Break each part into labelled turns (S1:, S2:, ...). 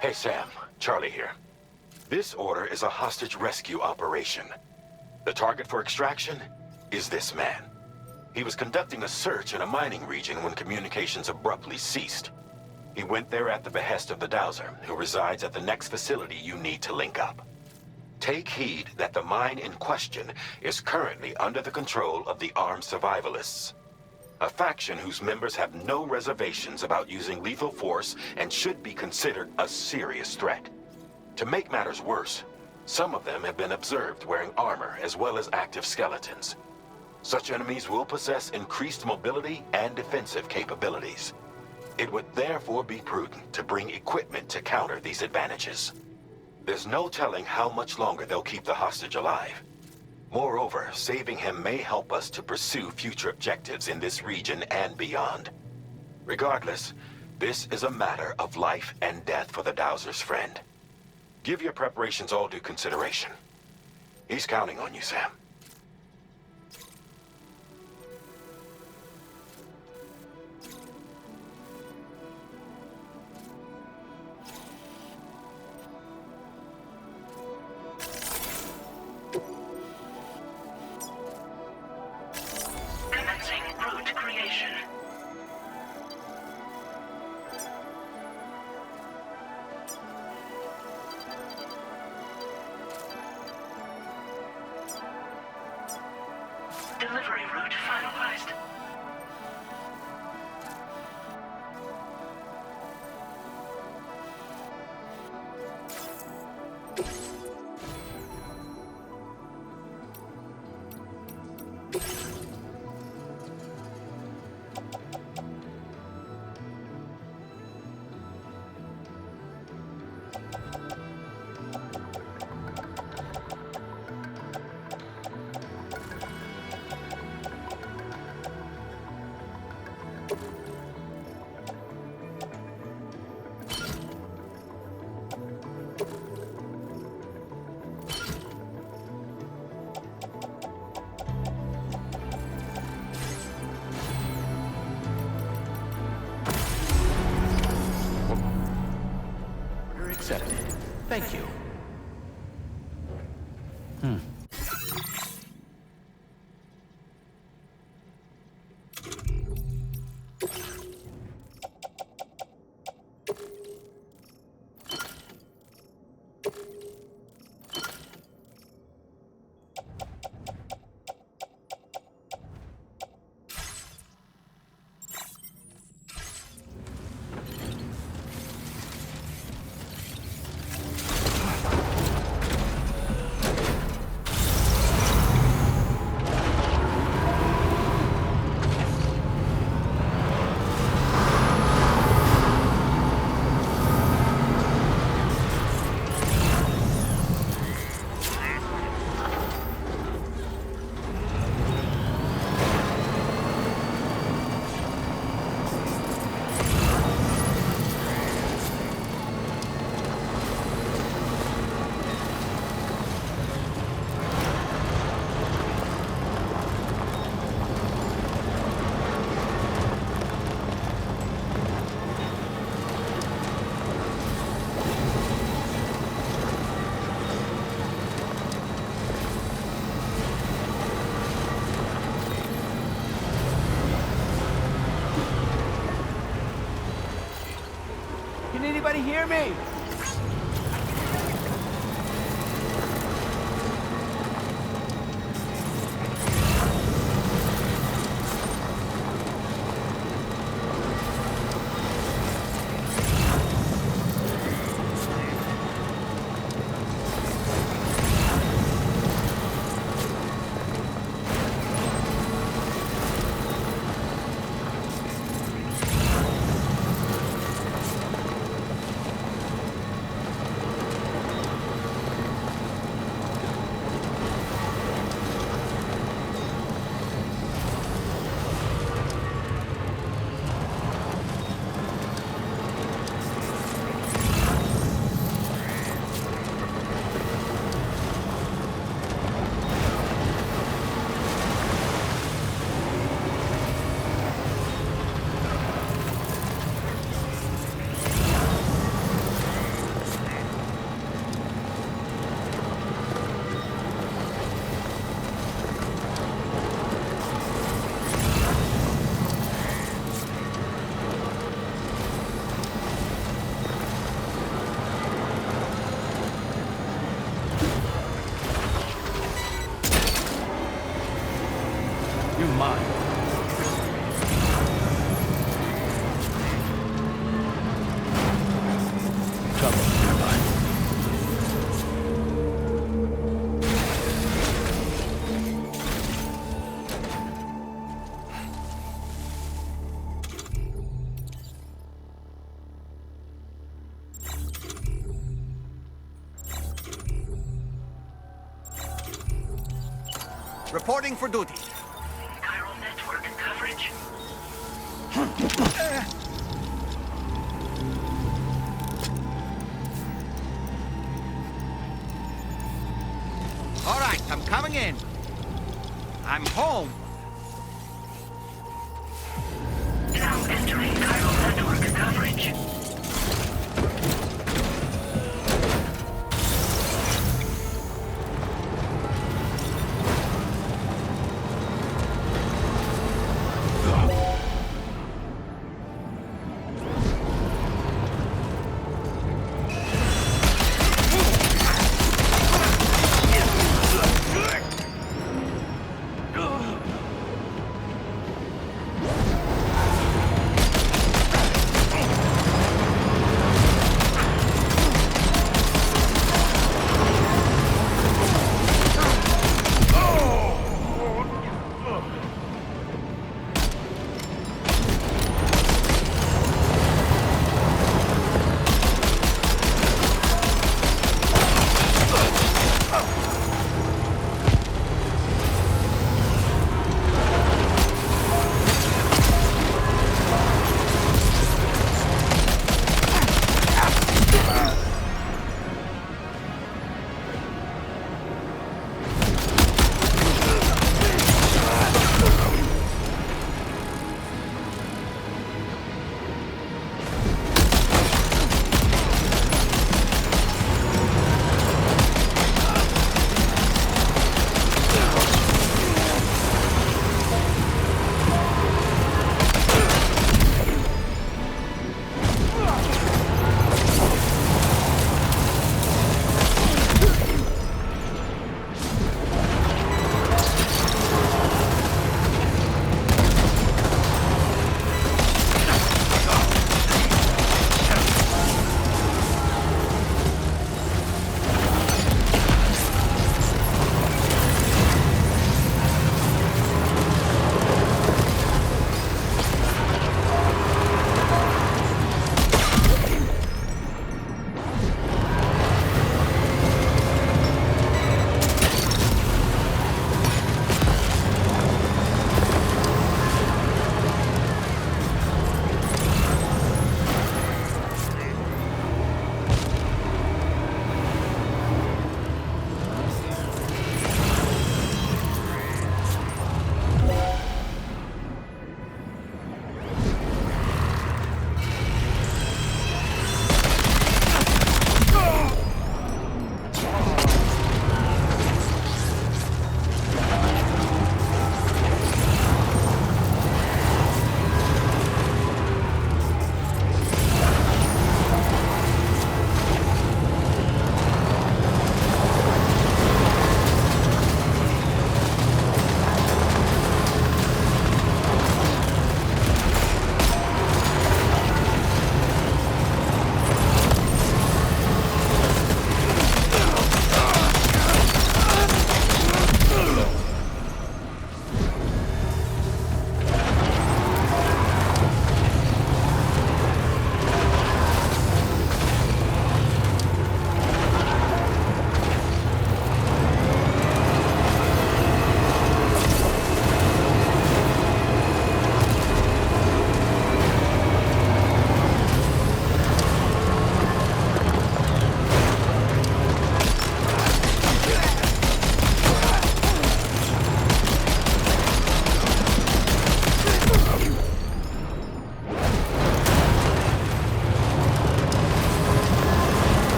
S1: Hey Sam, Charlie here. This order is a hostage rescue operation. The target for extraction is this man. He was conducting a search in a mining region when communications abruptly ceased. He went there at the behest of the Dowser, who resides at the next facility you need to link up. Take heed that the mine in question is currently under the control of the armed Survivalists, a faction whose members have no reservations about using lethal force and should be considered a serious threat. To make matters worse, some of them have been observed wearing armor as well as active skeletons. Such enemies will possess increased mobility and defensive capabilities. It would therefore be prudent to bring equipment to counter these advantages. There's no telling how much longer they'll keep the hostage alive. Moreover, saving him may help us to pursue future objectives in this region and beyond. Regardless, this is a matter of life and death for the Dowser's friend. Give your preparations all due consideration. He's counting on you, Sam.
S2: Delivery route finalized.
S3: Accepted. Thank you.
S4: Can anybody hear me?
S2: Reporting for duty.
S5: Chiral network coverage.
S2: All right, I'm coming in. I'm home.
S5: Now entering chiral network coverage.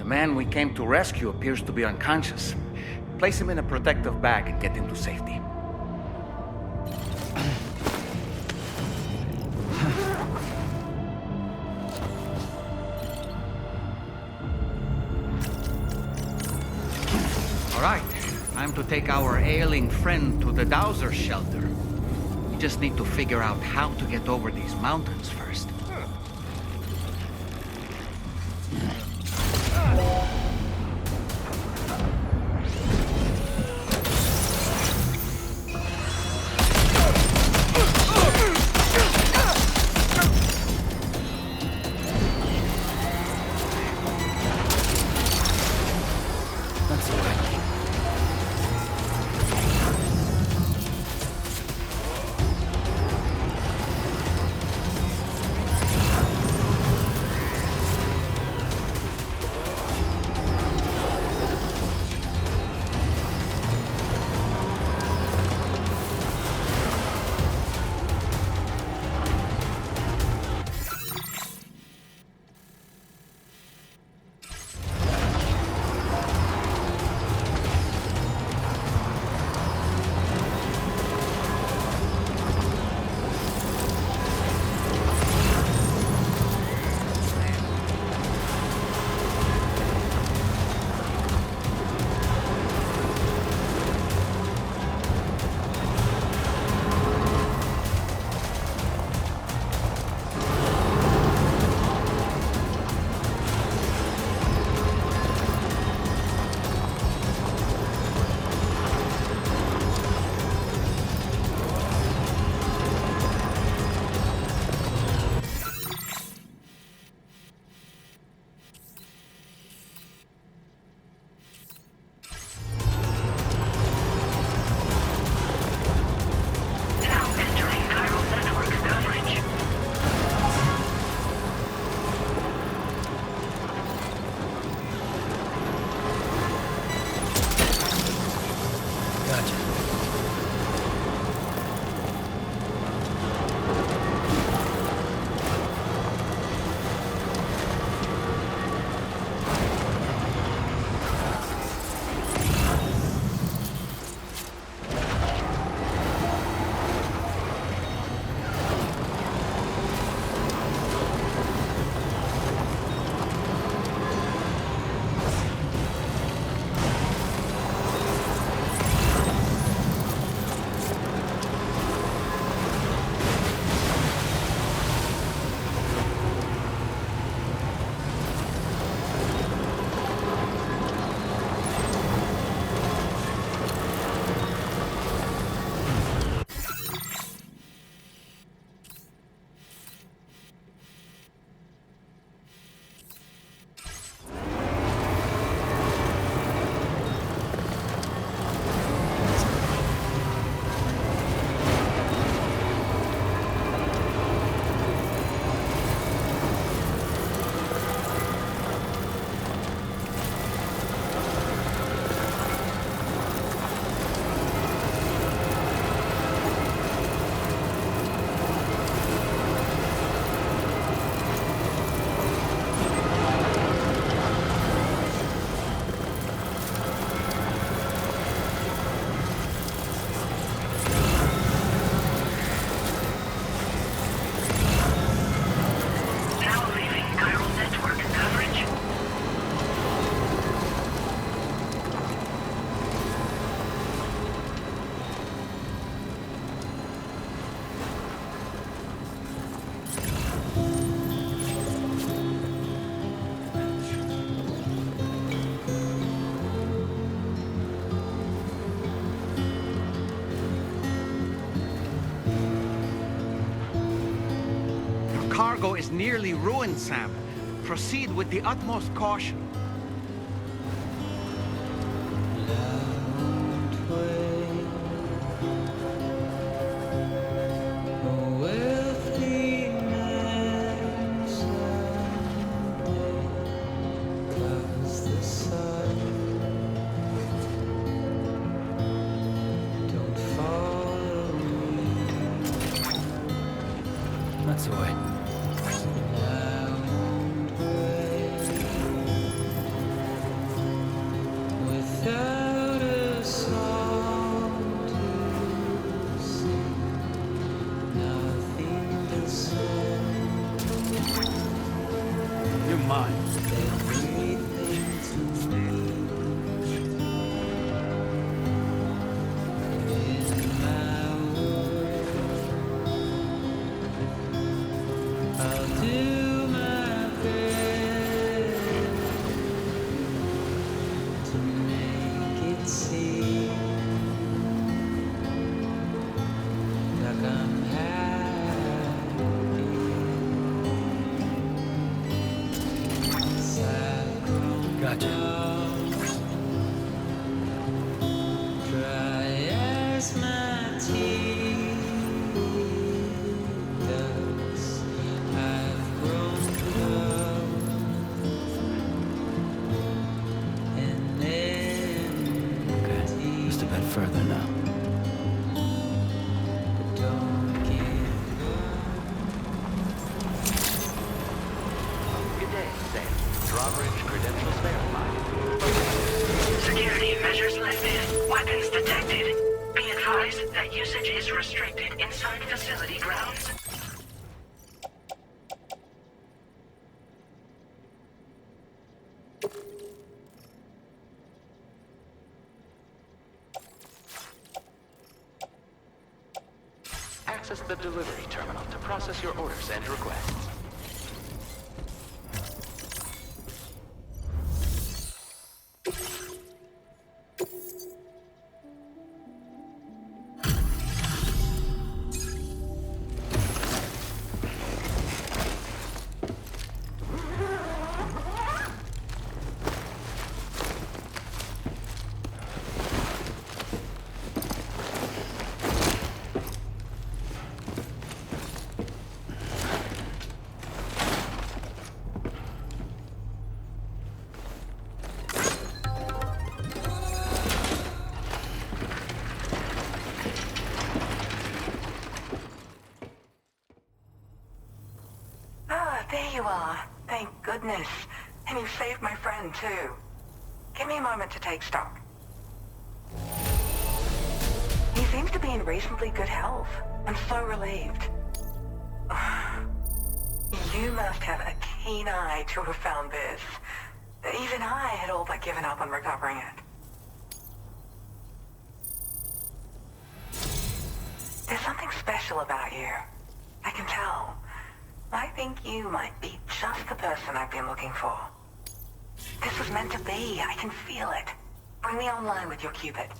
S3: The man we came to rescue appears to be unconscious. Place him in a protective bag and get him to safety.
S2: All right, time to take our ailing friend to the Dowser shelter. We just need to figure out how to get over these mountains first. Cargo is nearly ruined, Sam. Proceed with the utmost caution.
S3: That's the way.
S6: further now.
S7: Good day, Sam. Drawbridge credentials verified.
S5: Security measures lifted. Weapons detected. Be advised that usage is restricted inside facility grounds.
S7: Access the delivery terminal to process your orders and requests.
S8: There you are. Thank goodness. And you saved my friend, too. Give me a moment to take stock. He seems to be in reasonably good health. I'm so relieved. You must have a keen eye to have found this. Even I had all but given up on recovering it. There's something special about you. I can tell. I think you might be just the person I've been looking for. This was meant to be. I can feel it. Bring me online with your Cupid.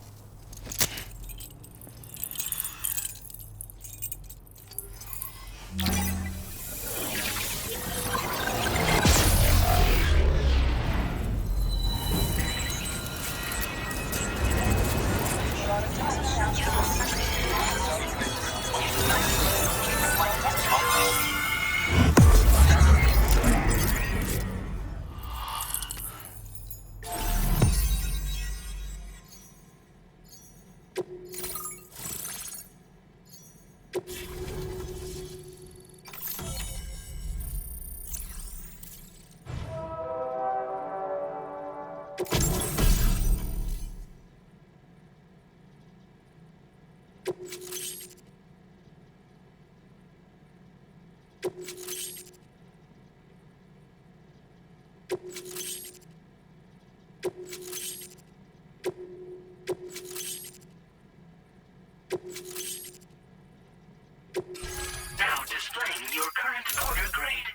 S5: Now displaying your current order grade.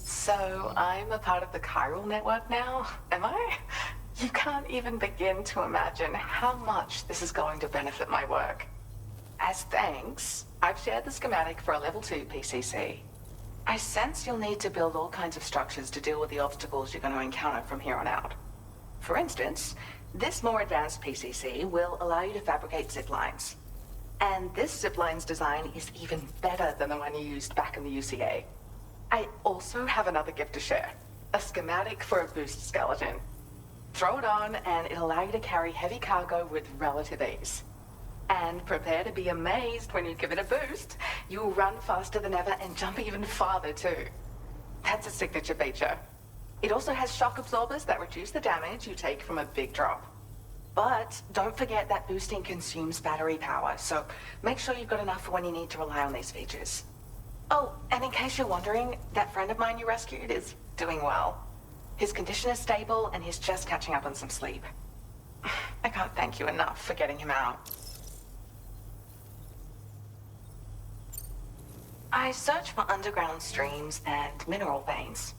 S8: So, I'm a part of the chiral network now, am I? You can't even begin to imagine how much this is going to benefit my work. As thanks, I've shared the schematic for a level 2 PCC. I sense you'll need to build all kinds of structures to deal with the obstacles you're going to encounter from here on out. For instance, this more advanced PCC will allow you to fabricate zip lines. And this zip line's design is even better than the one you used back in the UCA. I also have another gift to share. A schematic for a boost skeleton. Throw it on and it'll allow you to carry heavy cargo with relative ease. And prepare to be amazed when you give it a boost. You'll run faster than ever and jump even farther too. That's a signature feature. It also has shock absorbers that reduce the damage you take from a big drop. But don't forget that boosting consumes battery power, so make sure you've got enough for when you need to rely on these features. Oh, and in case you're wondering, that friend of mine you rescued is doing well. His condition is stable and he's just catching up on some sleep. I can't thank you enough for getting him out. I search for underground streams and mineral veins.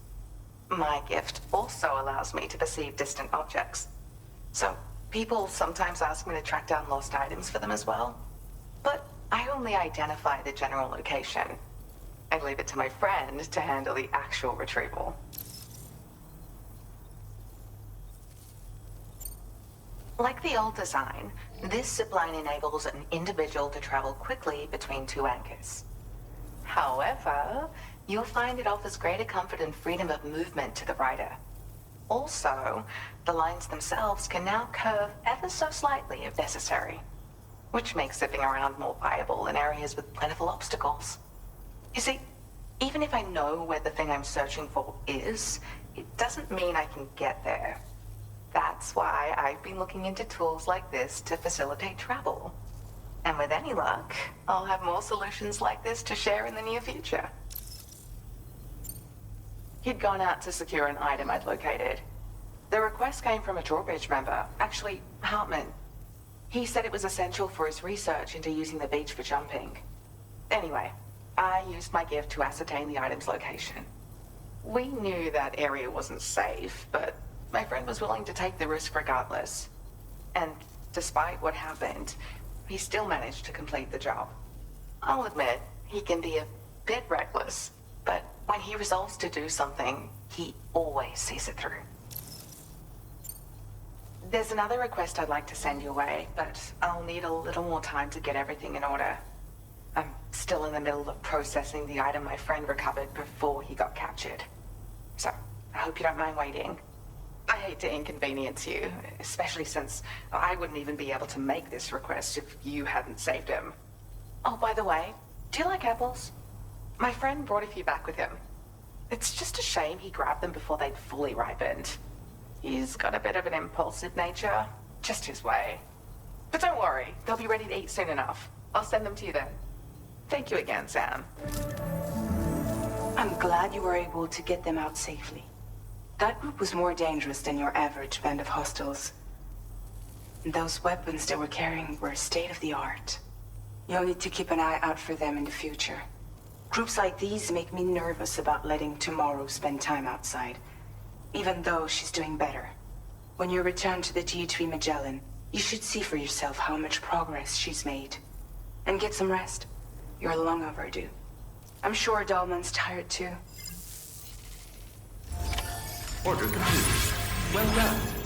S8: My gift also allows me to perceive distant objects. So, people sometimes ask me to track down lost items for them as well. But I only identify the general location. I leave it to my friend to handle the actual retrieval. Like the old design, this zipline enables an individual to travel quickly between two anchors. However, you'll find it offers greater comfort and freedom of movement to the rider. Also, the lines themselves can now curve ever so slightly if necessary, which makes zipping around more viable in areas with plentiful obstacles. You see, even if I know where the thing I'm searching for is, it doesn't mean I can get there. That's why I've been looking into tools like this to facilitate travel. And with any luck, I'll have more solutions like this to share in the near future. He'd gone out to secure an item I'd located. The request came from a drawbridge member, actually, Hartman. He said it was essential for his research into using the beach for jumping. Anyway, I used my gift to ascertain the item's location. We knew that area wasn't safe, but my friend was willing to take the risk regardless. And despite what happened, he still managed to complete the job. I'll admit, he can be a bit reckless, but when he resolves to do something, he always sees it through. There's another request I'd like to send your way, but I'll need a little more time to get everything in order. I'm still in the middle of processing the item my friend recovered before he got captured. So, I hope you don't mind waiting. I hate to inconvenience you, especially since I wouldn't even be able to make this request if you hadn't saved him. Oh, by the way, do you like apples? My friend brought a few back with him. It's just a shame he grabbed them before they'd fully ripened. He's got a bit of an impulsive nature, just his way. But don't worry, they'll be ready to eat soon enough. I'll send them to you then. Thank you again, Sam.
S6: I'm glad you were able to get them out safely. That group was more dangerous than your average band of hostiles. Those weapons they were carrying were state-of-the-art. You'll need to keep an eye out for them in the future. Groups like these make me nervous about letting Tomorrow spend time outside, even though she's doing better. When you return to the G.Lato Magellan, you should see for yourself how much progress she's made. And get some rest. You're long overdue. I'm sure Dahlman's tired too.
S7: Order complete. Well done.